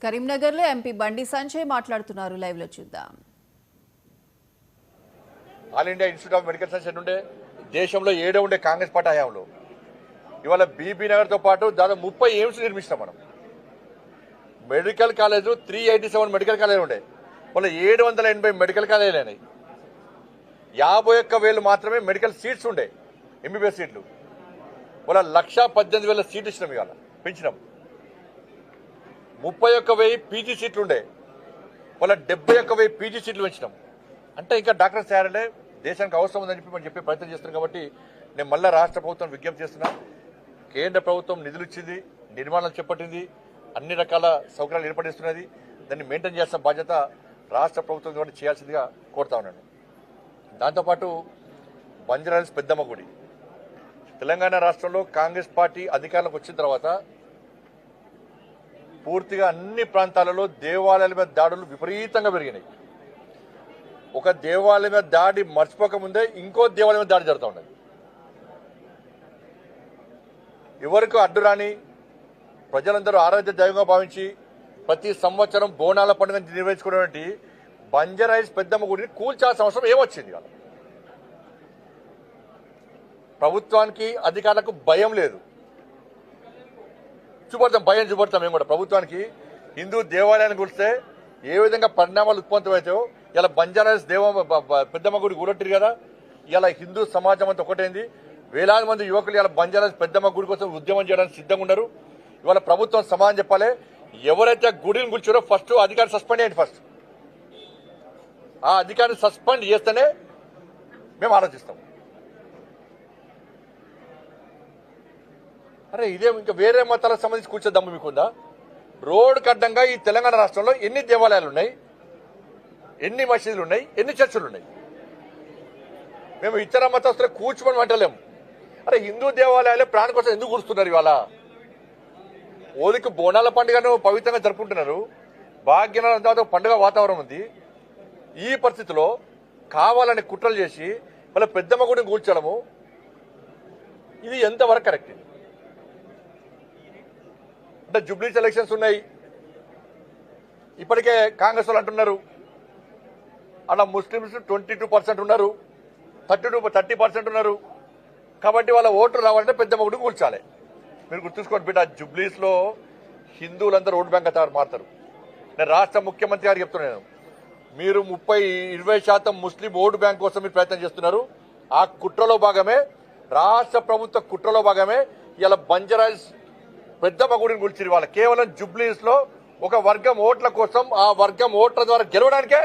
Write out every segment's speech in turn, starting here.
కరీంనగర్ లో ఎంపీ బండి సంజయ్ మాట్లాడుతున్నారు. లైవ్ లో చూద్దాం. All India institute of medical science ఉండే దేశంలో 7 ఉండే కాంగ్రెస్ పార్టీ హయాంలో ఇవాళ బీబీ నగర్ తో పాటు దాదాపు 30 ఎయిమ్స్ నిర్మిస్తాం. మనం మెడికల్ కాలేజ్ 387 మెడికల్ కాలేజ్ ఉండే వాళ్ళ 780 మెడికల్ కాలేజీలు అయినాయి. 51,000 మాత్రమే మెడికల్ సీట్స్ ఉండే ఎంబీబీఎస్ సీట్లు. వాళ్ళ 1,18,000 సీట్లు ఇచ్చినాం, ఇవాళ పెంచినాం. 31,000 పీజీ సీట్లు ఉండే వాళ్ళ 71,000 పీజీ సీట్లు పెంచినాం. అంటే ఇంకా డాక్టర్స్ తయారంటే దేశానికి అవసరం ఉందని చెప్పి మనం చెప్పే ప్రయత్నం చేస్తున్నాం. కాబట్టి నేను మళ్ళీ రాష్ట్ర ప్రభుత్వం విజ్ఞప్తి చేస్తున్నా. కేంద్ర ప్రభుత్వం నిధులు ఇచ్చింది, నిర్మాణాలు చేపట్టింది, అన్ని రకాల సౌకర్యాలు ఏర్పడిస్తున్నది. దాన్ని మెయింటైన్ చేసిన బాధ్యత రాష్ట్ర ప్రభుత్వం కాబట్టి చేయాల్సిందిగా కోరుతా ఉన్నాను. దాంతోపాటు బంజారాహిల్స్ పెద్దమ్మ గుడి తెలంగాణ రాష్ట్రంలో కాంగ్రెస్ పార్టీ అధికారంలోకి వచ్చిన తర్వాత పూర్తిగా అన్ని ప్రాంతాలలో దేవాలయాల మీద దాడులు విపరీతంగా పెరిగినాయి. ఒక దేవాలయం మీద దాడి మర్చిపోకముందే ఇంకో దేవాలయం మీద దాడి జరుగుతూ ఉన్నది. ఎవరికి అడ్డురాని ప్రజలందరూ ఆరాధ్య దైవంగా భావించి ప్రతి సంవత్సరం బోనాల పండుగ నిర్వహించుకునేటువంటి బంజారాహిల్స్ పెద్దమ్మ గుడిని కూల్చాల్సిన అవసరం ఏమొచ్చింది? వాళ్ళ ప్రభుత్వానికి అధికారులకు భయం లేదు. భయం చూపడతాం మేము కూడా. ప్రభుత్వానికి హిందూ దేవాలయాన్ని కూల్స్తే ఏ విధంగా పరిణామాలు ఉత్పన్నమవుతాయో ఇలా బంజారాహిల్స్ పెద్దమ్మ గుడి కూడట్టిరు కదా. ఇలా హిందూ సమాజం అంతా ఒకటైంది. వేలాది మంది యువకులు ఇలా బంజారాహిల్స్ పెద్దమ్మ గుడి కోసం ఉద్యమం చేయడానికి సిద్ధంగా ఉన్నారు. ఇవాళ ప్రభుత్వం సమాధానం చెప్పాలి. ఎవరైతే గుడిని కూల్చారో ఫస్ట్ అధికారి సస్పెండ్ చేయండి. ఫస్ట్ ఆ అధికారిని సస్పెండ్ చేస్తేనే మేము ఆలోచిస్తాం. అరే ఇదే ఇంకా వేరే మతాలకు సంబంధించి కూర్చోద్దాము మీకుందా? రోడ్డుకు అడ్డంగా ఈ తెలంగాణ రాష్ట్రంలో ఎన్ని దేవాలయాలు ఉన్నాయి, ఎన్ని మసీదులు ఉన్నాయి, ఎన్ని చర్చిలు ఉన్నాయి? మేము ఇతర మతస్థులు కూర్చోమని అంటలేము. అరే హిందూ దేవాలయాలే ప్రాణం కోసం ఎందుకు కూర్చున్నారు? ఇవాళ ఓలికి బోనాల పండుగను పవిత్రంగా జరుపుకుంటున్నారు. భాగ్యనగరంతో పండుగ వాతావరణం ఉంది. ఈ పరిస్థితిలో కావాలని కుట్రలు చేసి వాళ్ళ పెద్దమ్మ గుడిని కూల్చడము ఇది ఎంతవరకు కరెక్ట్? అంటే జూబ్లీస్ ఎలక్షన్స్ ఉన్నాయి. ఇప్పటికే కాంగ్రెస్ వాళ్ళు అంటున్నారు అలా ముస్లింస్ 22% ఉన్నారు, 30% ఉన్నారు. కాబట్టి వాళ్ళ ఓట్లు రావాలంటే పెద్దమ్మ గుడిని కూల్చాలి. మీరు గుర్తుంచుకోండి బిడ్డ, జూబ్లీస్ లో హిందువులందరూ ఓటు బ్యాంక్ మారుతారు. నేను రాష్ట్ర ముఖ్యమంత్రి గారికి చెప్తున్నాను, మీరు 20% ముస్లిం ఓటు బ్యాంక్ కోసం మీరు ప్రయత్నం చేస్తున్నారు. ఆ కుట్రలో భాగమే, రాష్ట్ర ప్రభుత్వ కుట్రలో భాగమే ఇలా బంజారాహిల్స్ పెద్దమ్మ గుడిని కూల్చిరు. వాళ్ళ కేవలం జూబ్లీస్ లో ఒక వర్గం ఓట్ల కోసం, ఆ వర్గం ఓట్ల ద్వారా గెలవడానికే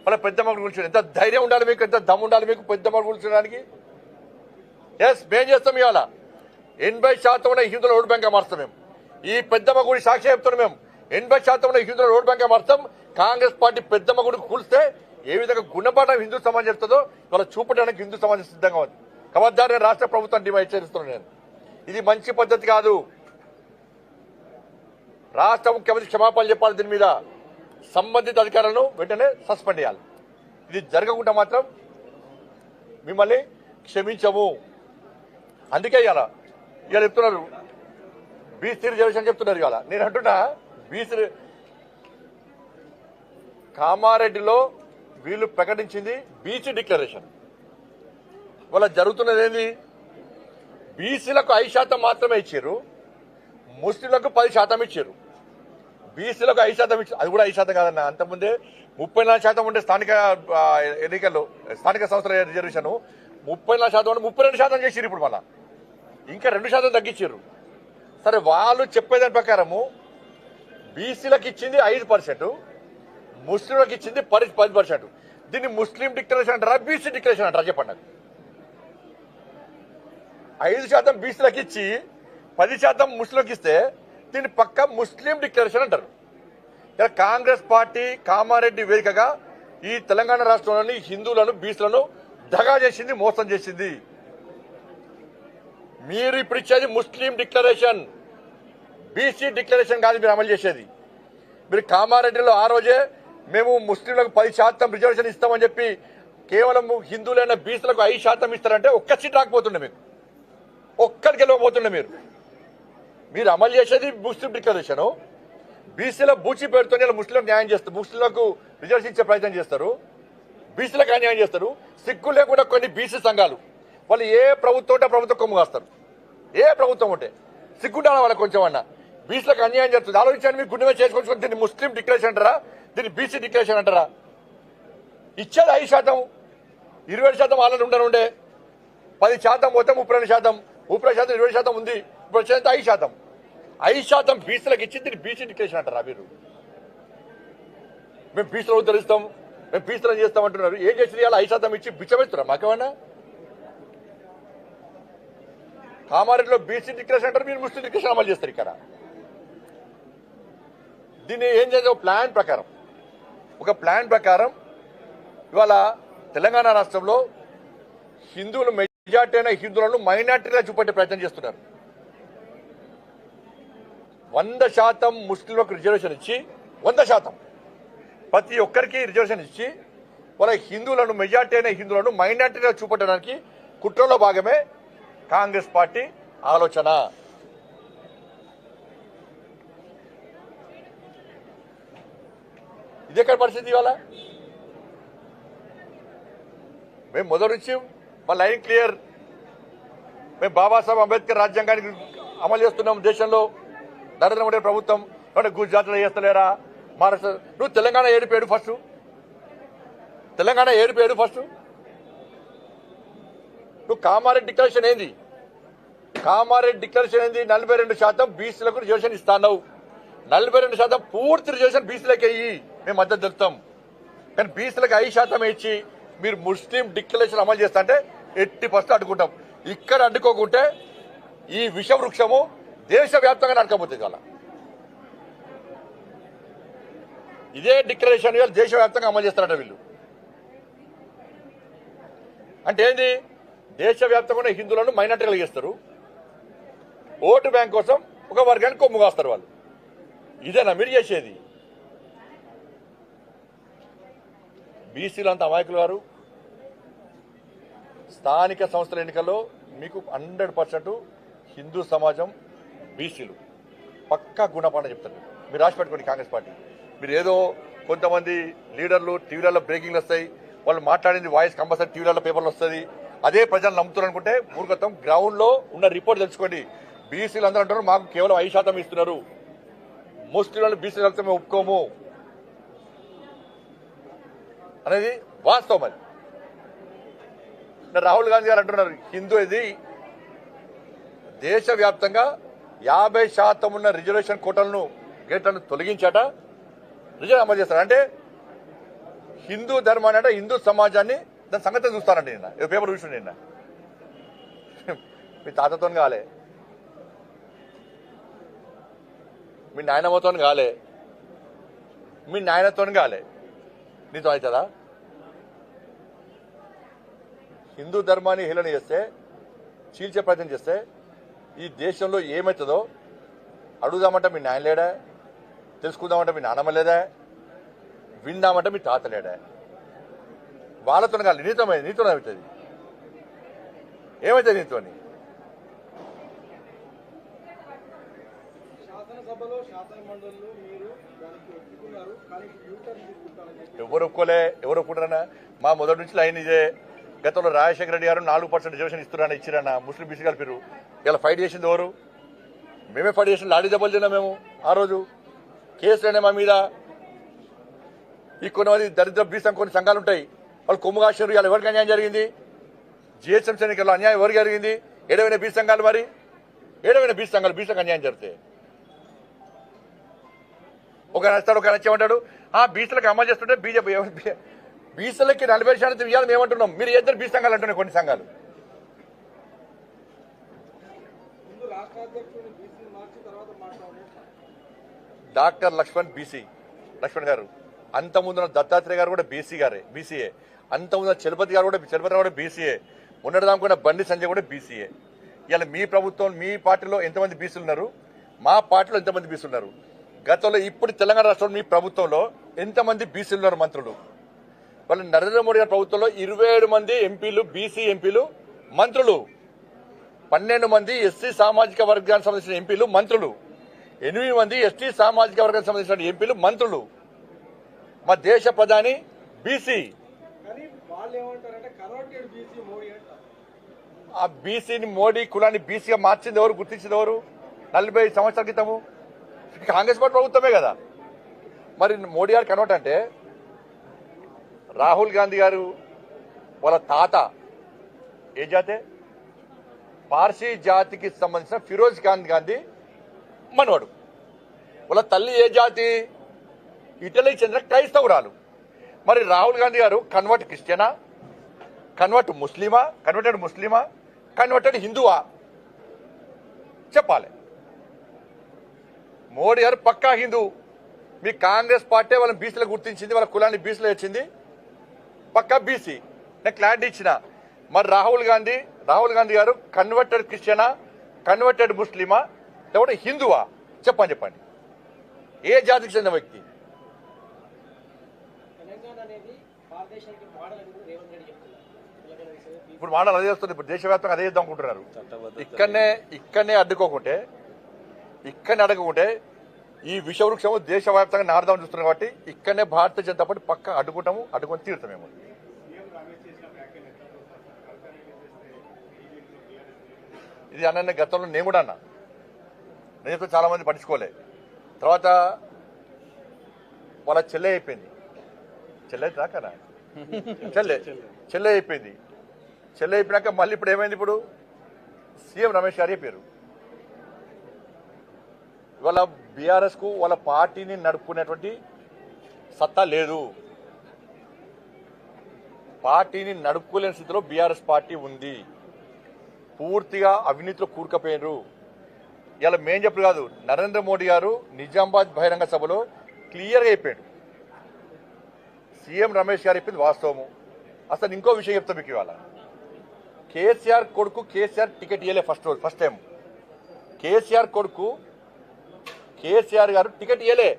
వాళ్ళ పెద్దమ్మ గుడి కూల్చారు. ఎంత ధైర్యం ఉండాలి మీకు, ఎంత దమ్ము ఉండాలి మీకు పెద్దమ్మ కూల్చడానికి? ఎస్ మేం చేస్తాం. ఇవాళ 80% ఉన్న హిందువుల ఓటు బ్యాంక్ మారుస్తాం. మేము ఈ పెద్దమ్మ గుడి సాక్షి చెప్తున్నాం. మేము 80% ఉన్న హిందువుల ఓటు బ్యాంక్ మారుస్తాం. కాంగ్రెస్ పార్టీ పెద్దమ్మ గుడికి కూల్స్తే ఏ విధంగా గుణపాఠం హిందూ సమాజం చెప్తుందో ఇవాళ చూపడానికి హిందూ సమాజం సిద్ధంగా ఉంది. ఖబర్దార్ నేను రాష్ట్ర ప్రభుత్వం డిమాండ్ హెచ్చరిస్తున్నాను. నేను ఇది మంచి పద్ధతి కాదు. రాష్ట్ర ముఖ్యమంత్రి క్షమాపణ చెప్పాలి. దీని మీద సంబంధిత అధికారులను వెంటనే సస్పెండ్ చేయాలి. ఇది జరగకుండా మాత్రం మిమ్మల్ని క్షమించము. అందుకే ఇవాళ చెప్తున్నారు బీసీ రిజర్వేషన్ చెప్తున్నారు. ఇవాళ నేను అంటున్నా బీసీ కామారెడ్డిలో వీళ్ళు ప్రకటించింది బీసీ డిక్లరేషన్. ఇవాళ జరుగుతున్నది ఏంది? బీసీలకు 5% మాత్రమే ఇచ్చారు, ముస్లింలకు 10% ఇచ్చారు. బీసీలకు 5% ఇచ్చారు. అది కూడా 5% కాదన్న, అంతకుముందే 34% ఉండే స్థానిక ఎన్నికల్లో స్థానిక సంస్థల రిజర్వేషన్ 34% ఉంటే 32% చేసారు. ఇప్పుడు మళ్ళా ఇంకా 2% తగ్గించారు. సరే వాళ్ళు చెప్పేదాని ప్రకారము బీసీలకు ఇచ్చింది 5%, ముస్లింలకు ఇచ్చింది 10%. దీన్ని ముస్లిం డిక్లరేషన్ అంటారా, బీసీ డిక్లరేషన్ అంటారా? చెప్పండి నాకు. 5% బీసీలకు ఇచ్చి 10% ముస్లింలకు ఇస్తే దీన్ని పక్క ముస్లిం డిక్లరేషన్ అంటారు. ఇలా కాంగ్రెస్ పార్టీ కామారెడ్డి వేదికగా ఈ తెలంగాణ రాష్ట్రంలోని హిందువులను బీసీలను దగా చేసింది, మోసం చేసింది. మీరు ఇప్పుడు ఇచ్చేది ముస్లిం డిక్లరేషన్, బీసీ డిక్లరేషన్ కాదు మీరు అమలు చేసేది. మీరు కామారెడ్డిలో ఆ రోజే మేము ముస్లింలకు 10% రిజర్వేషన్ ఇస్తామని చెప్పి కేవలం హిందువులైన బీసీలకు 5% ఇస్తారంటే ఒక్క సీట్ రాకపోతుండే, మీకు ఒక్కరికి గెలవబోతుండే. మీరు అమలు చేసేది ముస్లిం డిక్లరేషన్, బీసీల బూచి పేరుతో ముస్లింలకు న్యాయం చేస్తారు, ముస్లింలకు రిజర్వేషన్ ఇచ్చే ప్రయత్నం చేస్తారు, బీసీలకు అన్యాయం చేస్తారు. సిగ్గు లేకుండా కొన్ని బీసీ సంఘాలు వాళ్ళు ఏ ప్రభుత్వం ఉంటే ప్రభుత్వం కొమ్ము కాస్తారు. ఏ ప్రభుత్వం ఉంటే సిగ్గుండాలి వాళ్ళకి కొంచెం అన్న. బీసీలకు అన్యాయం చేస్తుంది. ఆలోచించండి, మీకు గుండె చేసుకొని దీన్ని ముస్లిం డిక్లరేషన్ అంటారా, దీన్ని బీసీ డిక్లరేషన్ అంటారా? ఇచ్చేది 5%, 20% వాళ్ళని ఉండనుండే, 10% పోతే 32%, 30%, 20% ఉంది, 30% 5%. 5% బీసీలకు ఇచ్చి దీన్ని బీసీ డిక్లరేషన్ అంటారా మీరు? మేము బీసీలో ఉద్ధరిస్తాం, మేము బీసీలను చేస్తామంటున్నారు. ఏం చేసి అలా 5% ఇచ్చి బిచ్చబెడుతురా మాకేమన్నా? కామారెడ్డిలో బీసీ డిక్లరేషన్ అంటారు, మీరు ముస్లిం డిక్లరేషన్ అమలు చేస్తారు. ఇక్కడ దీన్ని ఏం చేయాలి? ఒక ప్లాన్ ప్రకారం ఇవాళ తెలంగాణ రాష్ట్రంలో హిందువులు మెజార్టీ అయిన హిందువులను మైనార్టీగా చూపెట్టే ప్రయత్నం చేస్తున్నారు. 100% ముస్లింలకు రిజర్వేషన్ ఇచ్చి 100% ప్రతి ఒక్కరికి రిజర్వేషన్ ఇచ్చి వాళ్ళ హిందువులను మెజార్టీ అయిన హిందువులను మైనార్టీగా చూపెట్టడానికి కుట్రలో భాగమే కాంగ్రెస్ పార్టీ ఆలోచన. ఇది ఎక్కడ పరిస్థితి? ఇవాళ మేము మొదటి నుంచి మా లైన్ క్లియర్. మేము బాబాసాహెబ్ అంబేద్కర్ రాజ్యాంగానికి అమలు చేస్తున్నాం దేశంలో. నరేంద్ర మోడీ ప్రభుత్వం గుజరాత్లో చేస్తలేరా, మహారాష్ట్ర? నువ్వు తెలంగాణ ఏడిపోయాడు ఫస్ట్, తెలంగాణ ఏడిపోయాడు ఫస్ట్. నువ్వు కామారెడ్డి డిక్లరేషన్ ఏంది? 42% బీసీలకు రిజర్వేషన్ ఇస్తావు. 42% పూర్తి రిజర్వేషన్ బీసీలకు అయ్యి మేము మద్దతు తెలుపుతాం. కానీ బీసీలకు 5% ఇచ్చి మీరు ముస్లిం డిక్లరేషన్ అమలు చేస్తా అంటే 80% అడ్డుకుంటాం. ఇక్కడ అడ్డుకోకుంటే ఈ విష వృక్షము దేశవ్యాప్తంగా నడకపోతుంది. కదా ఇదే డిక్లరేషన్ దేశవ్యాప్తంగా అమలు చేస్తారట వీళ్ళు. అంటే ఏంది? దేశవ్యాప్తంగా హిందువులను మైనార్టీలు చేస్తారు, ఓటు బ్యాంక్ కోసం ఒక వర్గానికి కొమ్ము కాస్తారు వాళ్ళు. ఇదేనా మీరు చేసేది? బీసీలు అంత అమాయకులు గారు. స్థానిక సంస్థల ఎన్నికల్లో మీకు 100% హిందూ సమాజం బీసీలు పక్కా గుణపాఠం చెప్తారు. మీరు రాసి పెట్టుకోండి కాంగ్రెస్ పార్టీ. మీరు ఏదో కొంతమంది లీడర్లు టీవీలలో బ్రేకింగ్లు వస్తాయి, వాళ్ళు మాట్లాడింది వాయిస్ కంపల్సరీ టీవీలలో పేపర్లు వస్తుంది, అదే ప్రజలు నమ్ముతున్నారు అనుకుంటే మూర్ఖత్వం. గ్రౌండ్ లో ఉన్న రిపోర్ట్ తెలుసుకోండి. బీసీలు అందరూ అంటారు మాకు కేవలం 5% ఇస్తున్నారు, ముస్లింలను బీసీలు వెళ్తే మేము ఒప్పుకోము అనేది వాస్తవం. అది రాహుల్ గాంధీ గారు అంటున్నారు హిందూ ఇది దేశవ్యాప్తంగా 50% ఉన్న రిజర్వేషన్ కోటలను గేట్లను తొలగించాట, రిజర్వ్ అమలు చేస్తారు. అంటే హిందూ ధర్మాన్ని అంటే హిందూ సమాజాన్ని దాని సంగతి చూస్తారండి. నిన్న ఏదో పేపర్ చూసి నిన్న మీ తాతతో కాలే, మీ నాయనమ్మతో కాలే, మీ నాయనతో కాలే, నీతో అవుతుందా? హిందూ ధర్మాన్ని హేళన చేస్తే, చీల్చే ప్రయత్నం చేస్తే ఈ దేశంలో ఏమవుతుందో అడుగుదామంటే మీ నాయన లేడా, తెలుసుకుందామంటే మీ నాన్నమ్మ లేదా, విందామంటే మీ తాత లేడా? వాళ్ళతో కాదు, నీతో అవుతుంది. ఏమవుతుంది నీతో? ఎవరు ఒప్పుకుంటారన్నా? మా మొదటి నుంచి లైన్ ఇదే. గతంలో రాజశేఖర రెడ్డి గారు 4% రిజర్వేషన్ ఇస్తున్నారని ఇచ్చిరన్న, ముస్లిం బీసీ కలిపిరు. ఇలా ఫైట్ చేసింది ఎవరు? మేమే ఫైట్ చేసిన, లాడీ దెబ్బలు తిన్నాం మేము. ఆ రోజు కేసులనే మా మీద. ఈ కొంతమంది దరిద్ర బీసీ కొన్ని సంఘాలు ఉంటాయి, వాళ్ళు కొమ్ము కాశారు. ఇలా ఎవరికి అన్యాయం జరిగింది? జిహెచ్ఎంసీ ఎన్నికల్లో అన్యాయం ఎవరికి జరిగింది? ఏడవైన బీసీ సంఘాలు. మరి ఏడవైన బీసీ సంఘాలు బీసీలకు అన్యాయం జరిగితే ఒక నచ్చాడు, ఒక నచ్చేమంటాడు బీసీలకు అమలు చేస్తుంటే బీజేపీ బీసీలకి 40% ఇవ్వాలని మేమంటున్నాం. మీరు ఇద్దరు బీసీ సంఘాలు అంటున్నాయి. కొన్ని సంఘాలు డాక్టర్ లక్ష్మణ్ లక్ష్మణ్ గారు, అంతకుముందున్న దత్తాత్రేయ గారు కూడా బీసీఏ, అంతకుముందున్న చలపతి గారు కూడా బీసీఏ, ఉన్నదాముకున్న బండి సంజయ్ కూడా బీసీఏ. ఇలా మీ ప్రభుత్వం, మీ పార్టీలో ఎంతమంది బీసీలు ఉన్నారు? మా పార్టీలో ఎంతమంది బీసీలు ఉన్నారు? గతంలో ఇప్పుడు తెలంగాణ రాష్ట్రంలో మీ ప్రభుత్వంలో ఎంతమంది బీసీలు ఉన్నారు మంత్రులు? వాళ్ళు నరేంద్ర మోడీ గారి ప్రభుత్వంలో 27 మంది ఎంపీలు, బీసీ ఎంపీలు మంత్రులు, 12 మంది ఎస్సీ సామాజిక వర్గానికి సంబంధించిన ఎంపీలు మంత్రులు. 8 మంది ఎస్టీ సామాజిక వర్గానికి సంబంధించిన ఎంపీలు మంత్రులు. మా దేశ ప్రధాని బీసీ. ఆ బీసీని మోడీ కులాన్ని బీసీగా మార్చింది ఎవరు, గుర్తించింది ఎవరు? 40 సంవత్సరాల క్రితము కాంగ్రెస్ పార్టీ ప్రభుత్వమే కదా. మరి మోడీ గారు కన్వర్ట్ అంటే రాహుల్ గాంధీ గారు వాళ్ళ తాత ఏ జాతే? పార్సీ జాతికి సంబంధించిన ఫిరోజ్ ఖాన్ గాంధీ మనవాడు. వాళ్ళ తల్లి ఏ జాతి? ఇటలీకి చెందిన క్రైస్తవురాలు. మరి రాహుల్ గాంధీ గారు కన్వర్ట్ క్రిస్టియనా, కన్వర్ట్ ముస్లిమా, కన్వర్టెడ్ హిందువా చెప్పాలి. మోడీ గారు పక్కా హిందూ. మీ కాంగ్రెస్ పార్టీ వాళ్ళని బీసీలో గుర్తించింది, వాళ్ళ కులాన్ని బీసీలో వచ్చింది, పక్కా బీసీ. నేను క్లారిటీ ఇచ్చిన. మరి రాహుల్ గాంధీ గారు కన్వర్టెడ్ క్రిస్టియనా, కన్వర్టెడ్ ముస్లిమా, లేకపోతే హిందువా చెప్పండి. ఏ జాతికి చెందిన వ్యక్తి? ఇప్పుడు మోడల్ అదే చేస్తుంది. ఇప్పుడు దేశవ్యాప్తంగా అదే చేద్దాం అనుకుంటున్నారు. ఇక్కడనే అడ్డుకోకుంటే ఈ విషవృక్షము దేశవ్యాప్తంగా నాడదామని చూస్తున్నారు. కాబట్టి ఇక్కడనే భారతీయ జనతా పార్టీ పక్క అడ్డుకొని తీరుతామేమో. ఇది అన్న గతంలో నేను కూడా అన్నా. నేనైతే చాలా మంది పట్టించుకోలే. తర్వాత వాళ్ళ చెల్లె అయిపోయింది. చెల్లె అయిపోయింది. చెల్లె అయిపోయినాక మళ్ళీ ఇప్పుడు ఏమైంది? ఇప్పుడు సీఎం రమేష్ గారు చెప్పారు. ఇవాళ బీఆర్ఎస్ కు వాళ్ళ పార్టీని నడుపుకునేటువంటి సత్తా లేదు. పార్టీని నడుపుకోలేని స్థితిలో బీఆర్ఎస్ పార్టీ ఉంది. పూర్తిగా అవినీతిలో కూరుకుపోయినారు. ఇలా మేం చెప్పడు కాదు, నరేంద్ర మోడీ గారు నిజామాబాద్ బహిరంగ సభలో క్లియర్గా చెప్పాడు. సీఎం రమేష్ గారు చెప్పింది వాస్తవము. అసలు ఇంకో విషయం చెప్తా మీకు. ఇవాళ కేసీఆర్ కొడుకు టికెట్ ఇవ్వలే ఫస్ట్ టైం. కేసీఆర్ కొడుకు కేసీఆర్ గారు టికెట్ ఇవ్వలే.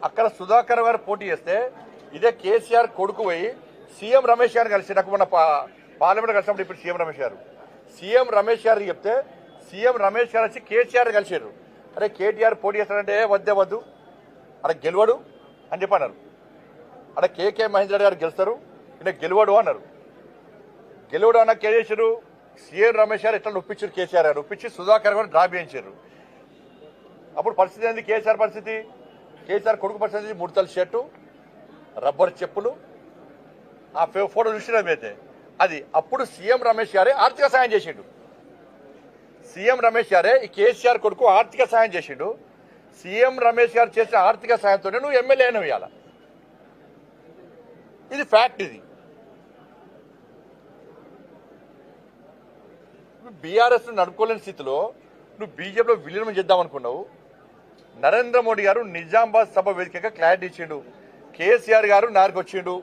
అక్కడ సుధాకర్ గారు పోటీ చేస్తే ఇదే కేసీఆర్ కొడుకు పోయి సీఎం రమేష్ గారిని కలిసి, నాకు మొన్న పార్లమెంట్ కలిసినప్పుడు ఇప్పుడు సీఎం రమేష్ గారికి చెప్తే సీఎం రమేష్ గారు వచ్చి కేసీఆర్ కలిసారు. అరే కేటీఆర్ పోటీ చేస్తారంటే వద్దు అక్కడ గెలవడు అని చెప్పి అన్నారు. అక్కడ కేకే మహేందర్ రెడ్డి గారు గెలుస్తారు, ఈయన గెలవడు అన్నారు. గెలవడు అన్న ఏం చేశారు? సీఎం రమేష్ గారు ఎట్లా ఒప్పించారు? కేసీఆర్ గారు ఒప్పించి సుధాకర్ గారు డ్రా చేయించారు. అప్పుడు పరిస్థితి ఏంది? కేసీఆర్ కొడుకు పరిస్థితి 3 తల షర్టు, రబ్బర్ చెప్పులు, ఆ ఫోటో చూసినాం అయితే అది. అప్పుడు సీఎం రమేష్ గారే ఆర్థిక సాయం చేసిండు. సీఎం రమేష్ గారే ఈ కేసీఆర్ కొడుకు ఆర్థిక సాయం చేసిండు. సీఎం రమేష్ గారు చేసిన ఆర్థిక సాయంతోనే నువ్వు ఎమ్మెల్యే అయినవు. ఇవాళ ఇది ఫ్యాక్ట్. ఇది బీఆర్ఎస్ నడుపుకోలేని స్థితిలో నువ్వు బీజేపీలో విలీనం చేద్దామనుకున్నావు. నరేంద్ర మోడీ గారు నిజామాబాద్ సభ వేదికగా క్లారిటీ ఇచ్చిండు. కేసీఆర్ గారు నారికి వచ్చిండు,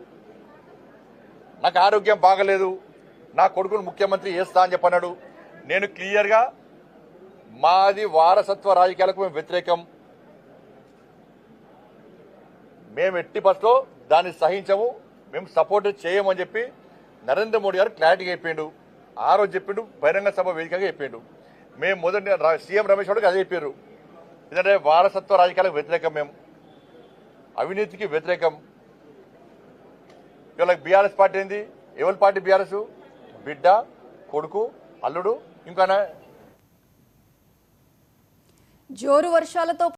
నాకు ఆరోగ్యం బాగలేదు, నా కొడుకును ముఖ్యమంత్రి చేస్తా అని చెప్పన్నాడు. నేను క్లియర్గా మాది వారసత్వ రాజకీయాలకు మేము వ్యతిరేకం, మేము ఎట్టి బస్లో దాన్ని సహించము, మేము సపోర్ట్ చేయమని చెప్పి నరేంద్ర మోడీ గారు క్లారిటీగా చెప్పిండు. ఆ రోజు చెప్పిండు, బహిరంగ సభ వేదికగా చెప్పిండు. మేము మొదటి సీఎం రమేష్ గారికి అదే చెప్పారు. ఎందుకంటే వారసత్వ రాజకీయాలకు వ్యతిరేకం, మేము అవినీతికి వ్యతిరేకం. ఇవాళ బీఆర్ఎస్ పార్టీ ఏంది? ఎవరి పార్టీ బీఆర్ఎస్? బిడ్డ, కొడుకు, అల్లుడు, ఇంకా జోరు వర్షాలతో